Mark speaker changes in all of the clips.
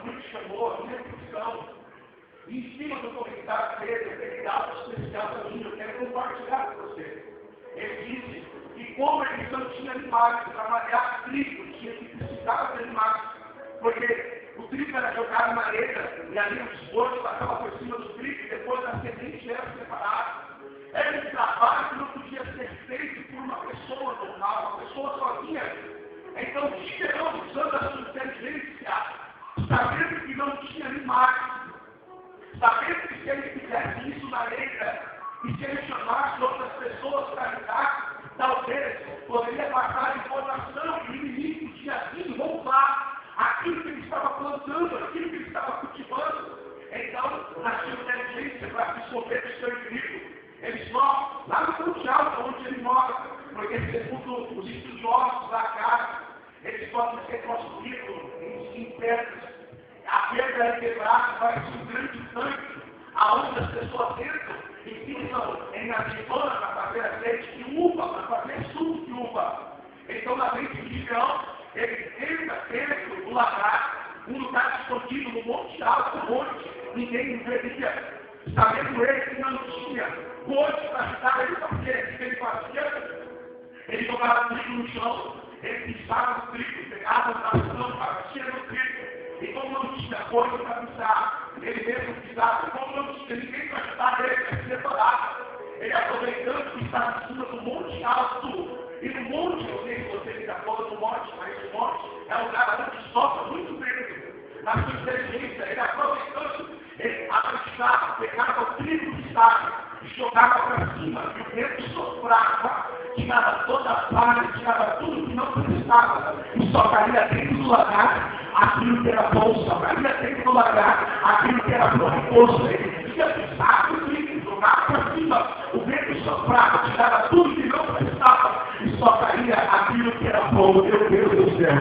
Speaker 1: nos chamou a minha função. E em cima do comentário dele, ele dá algo especial para mim, eu quero compartilhar com você. Ele disse que como eles não tinham animais para trabalhar trigo, tinha que precisar de animais, porque o trigo era jogado na areia, e ali o esboço passava por cima do trigo, e depois a semente era separada. Era um trabalho que não podia ser feito por uma pessoa normal, uma pessoa sozinha. Então, Gideão, usando a sua inteligência, sabendo que não tinha animais, sabendo que se ele fizesse isso na areia, e se ele chamasse outras pessoas para ajudar, talvez poderia passar a informação que o inimigo tinha vindo roubar aquilo que ele estava plantando, aquilo que ele estava cultivando. Então, na sua inteligência, para absorver o seu inimigo, eles moram lá no Monte Alto, onde ele mora, porque segundo os estudiosos da casa, eles podem ser construídos em pedras. A pedra é quebrada, vai ser um grande tanque, aonde as pessoas entram e ficam em azeitona para fazer azeite de uva, para fazer suco de uva. Então, na frente de Gideão, ele entra dentro do lagar, um lugar escondido no Monte Alto, ninguém veria. Sabendo ele que não tinha coisa para ajudar ele, porque o que ele fazia? Ele jogava trigo no chão, ele pisava no trigo, pegava na mão, batia no trigo. E como não tinha coisa para pisar, ele mesmo pisava. E como não tinha ninguém para ajudar ele, ele se separava. Ele aproveitando que estava em cima do Monte Alto. E no monte, eu sei que você fica fora do monte, mas o monte é um lugar onde sopra muito vento. Na sua inteligência, ele aproveitando, ele abaixava, pegava o trigo que estava e jogava para cima, e o vento soprava, tirava toda a palha, tirava tudo que não precisava, e só caía dentro do lagar aquilo que era bom, só caía dentro do lagar aquilo que era proveitoso. Ele ia pisar o trigo, jogava para cima, o vento soprava, tirava tudo que não precisava, e só caía aquilo que era bom. Meu Deus do céu!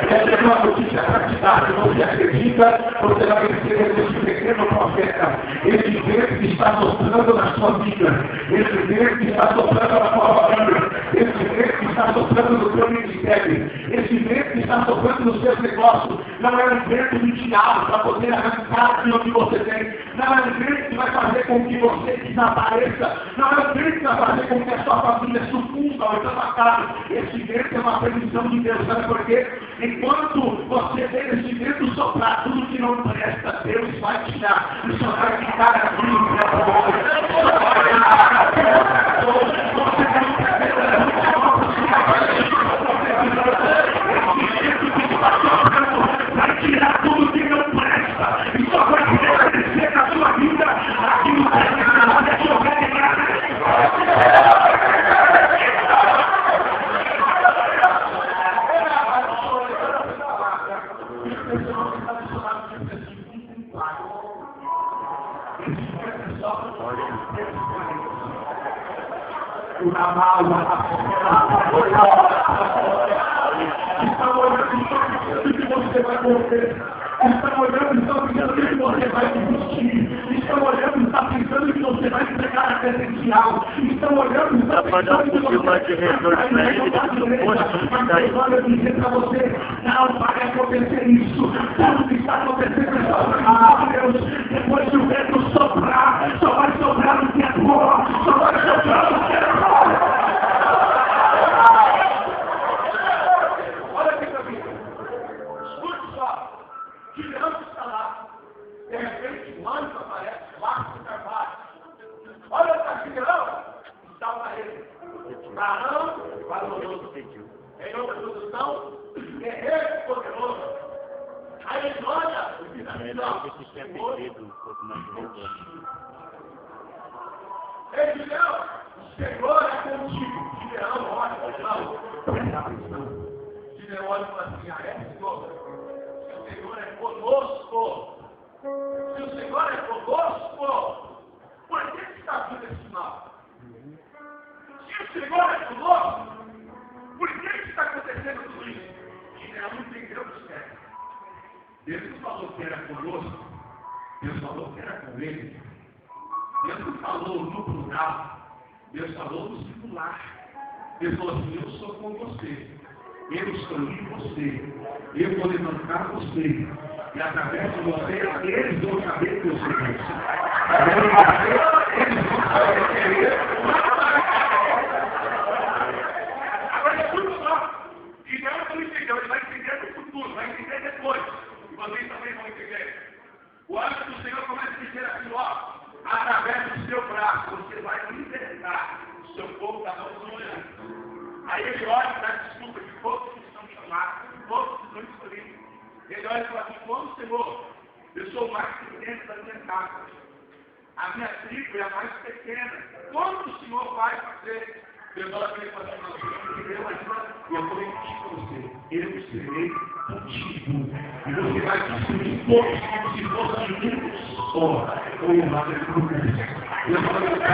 Speaker 1: Essa é uma notícia para te dar, se você acredita, você vai receber esse pequeno profeta, esse Deus que está soprando na sua vida, esse Deus que está soprando na sua família, esse Deus que está soprando no seu ministério, esse Deus que está soprando nos seus negócios. Não é um vento do diabo para poder arrancar aquilo que você tem, não é um vento que vai fazer com que você desapareça, não é um vento que vai fazer com que a sua família sucumba ou então acabe. Esse vento é uma permissão de Deus, sabe por quê? Enquanto você vê esse vento soprar tudo que não presta, Deus vai tirar. E só vai ficar aqui. Vai tirar tudo que não presta. E só vai acontecer na sua vida aquilo que é jogar de graça. Uma mala, estão olhando o que você vai comer, estão olhando e estão pensando o que você vai vestir, estão olhando e estão pensando que você vai entregar a credencial, estão olhando e estão pensando que você vai mas olha, eu dizer para você, não vai acontecer isso, tudo que está acontecendo é só Deus, depois que o vento soprar, só vai soprar o que é bom, só vai soprar o que é bom. Olha aqui para mim, escute só, Gideão está lá, de repente o anjo aparece lá no trabalho. Olha para Gideão, salva ele. Arão, valoroso. Em outra tradução, guerreiro poderoso. Aí ele olha, o que está Ei, Gideão, o Senhor é contigo. Gideão, olha, presta atenção. Gideão olha e fala assim, Senhor? O Senhor é conosco. Se o Senhor é conosco, por que está vindo esse mal? Se o Senhor é conosco, por que está acontecendo tudo isso? Gideão não entendeu o certo. Deus não falou que era conosco, Deus falou que era com ele. Deus não falou no plural, Deus falou no singular. Deus falou assim, eu sou com você. Eu escolhi você. Eu vou levantar você. E através de você, eles vão saber que eu sou Deus. Através de você, eles vão saber que é eu. Agora, escuta só. E não vão entender, ele vai entender no futuro, vai entender depois. E vocês também vão entender. O anjo do Senhor começa a dizer assim, ó, através do seu braço, você vai libertar o seu povo da mão do olhando. Aí ele olha e dá desculpa de todos que estão chamados, todos que estão escolhidos. Ele olha e fala assim, como Senhor, eu sou o mais pequeno da minha casa. A minha tribo é a mais pequena. Como o Senhor vai fazer? Deus olha para ele e fala assim, eu prometi com você. Eu serei contigo. E você vai destruir todos como se fosse um só. Eu vou para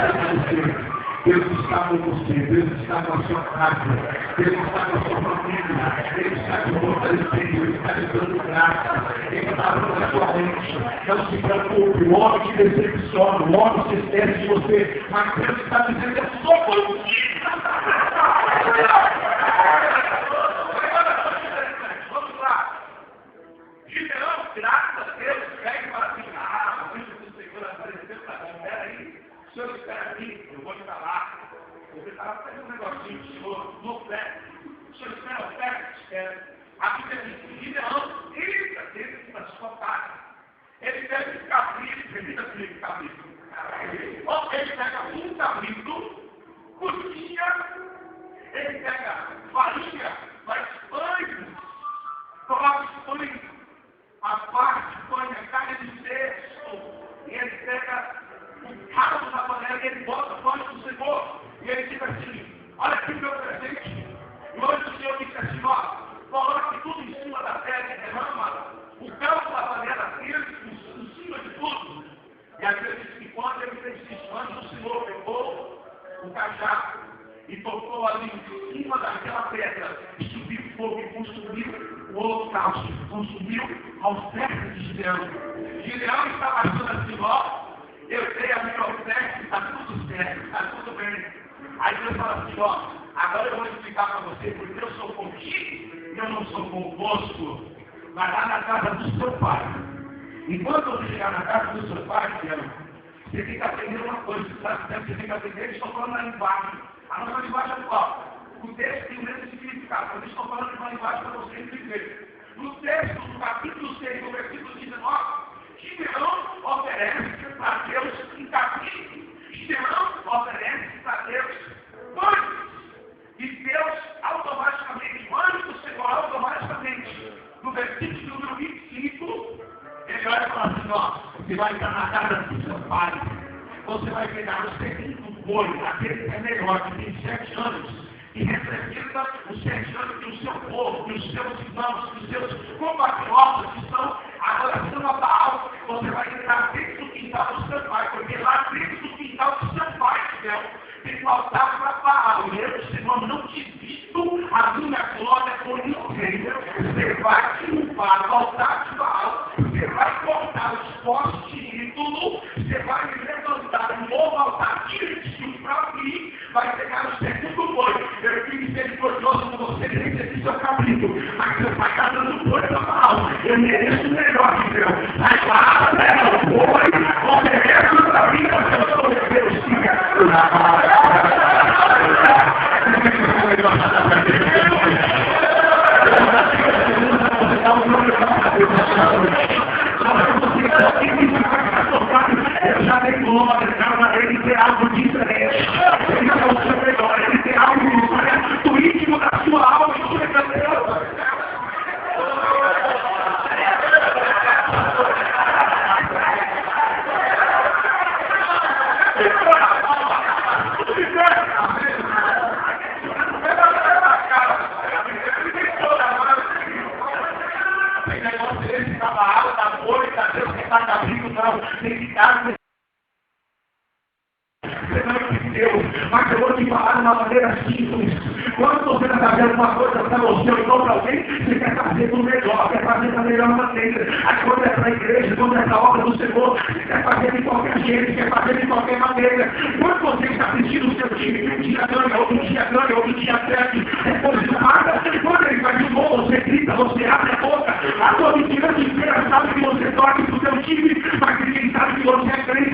Speaker 1: você. Deus está com você, Deus está com a sua casa, Deus está com a sua família, Ele está te fortalecendo, Ele está te dando graça, Ele está dando a sua mente. Não se preocupe, o homem te decepciona, o homem se esquece de você, mas Deus está dizendo, eu sou contigo. Vamos lá. Gideão, graças a Deus, pega e fala assim, o anjo do Senhor apareceu para mim, peraí. O senhor espera aqui, eu vou te falar. Eu vou falar, faz um negocinho do senhor, no pé. O senhor espera, o pé, espera. Aqui tem um Gideão, eita, dentro da sua casa. Ele pega um cabrito, permita comigo, cabrito. Ele pega um cabrito, cozinha, ele pega farinha, faz pães, coloca os pães, a parte põe a carne de cesto, e ele pega o caldo da panela e ele bota fora do Senhor. E ele diz assim, olha aqui o meu presente. E hoje o Senhor disse assim, ó, coloque tudo em cima da terra e derrama o caldo da panela dele em cima de tudo. E às vezes que quando ele fez isso, antes o Senhor pegou o cajado e tocou ali em cima daquela pedra e subiu fogo e consumiu o holocausto, consumiu aos pés de Gideão. Gideão estava achando assim, ó, eu dei a minha oferta, está tudo certo, está tudo bem. Aí Deus fala assim, ó, agora eu vou explicar para você, porque eu sou contigo e eu não sou convosco. Vai lá na casa do seu pai. Enquanto você chegar na casa do seu pai, você tem que aprender uma coisa, sabe? Você tem que aprender, eles estão falando na linguagem. A nossa linguagem é qual? O texto tem o mesmo significado, mas eles estão falando de uma linguagem para você entender. No texto, no capítulo 6, no versículo 19, Gideão oferece para Deus um cabrito. Gideão oferece para Deus pães. E Deus automaticamente, o anjo do Senhor automaticamente, no versículo número 25, ele olha e fala assim, ó, você vai entrar na casa do seu pai. Você vai pegar o segundo boi, aquele que é melhor, que tem 7 anos, e representa os 7 anos que o seu povo, que os seus irmãos, que os seus compatriotas que estão adorando a Baal. Você vai entrar dentro do quintal do seu pai, porque lá dentro do quintal do seu pai, Deus, tem um altar para Baal. E eu, Senhor, não te visto a minha glória por ninguém. Você vai triunfar no altar de Baal, você vai cortar os postos de ídolo, você vai me levantar um novo altar direitinho para mim, vai pegar o segundo boi. Eu fui misericordioso com você, nem recebi seu cabrito, mas você vai estar dando boi para Baal. Eu mereço o melhor de Deus. Mas lá, o boi, oferece para mim, porque eu sou Deus. Eu já dei glória, ele tem algo diferente. Ele não é o melhor, ele tem algo do íntimo da sua alma e sua Deus. Tem que estar. Você não entendeu, mas eu vou te falar de uma maneira simples. Quando você está fazendo uma coisa para você ou então para alguém, você quer fazer do melhor, quer fazer da melhor maneira. Aí quando é para a igreja, quando é para a obra do Senhor, você quer fazer de qualquer jeito, quer fazer de qualquer maneira. Quando você está assistindo o seu time, um dia ganha, outro dia perde, depois nada, quando ele vai de novo, você grita, você abre a boca, a tua mentira inteira sabe que você torce para o seu time, mas ninguém sabe que você é crente.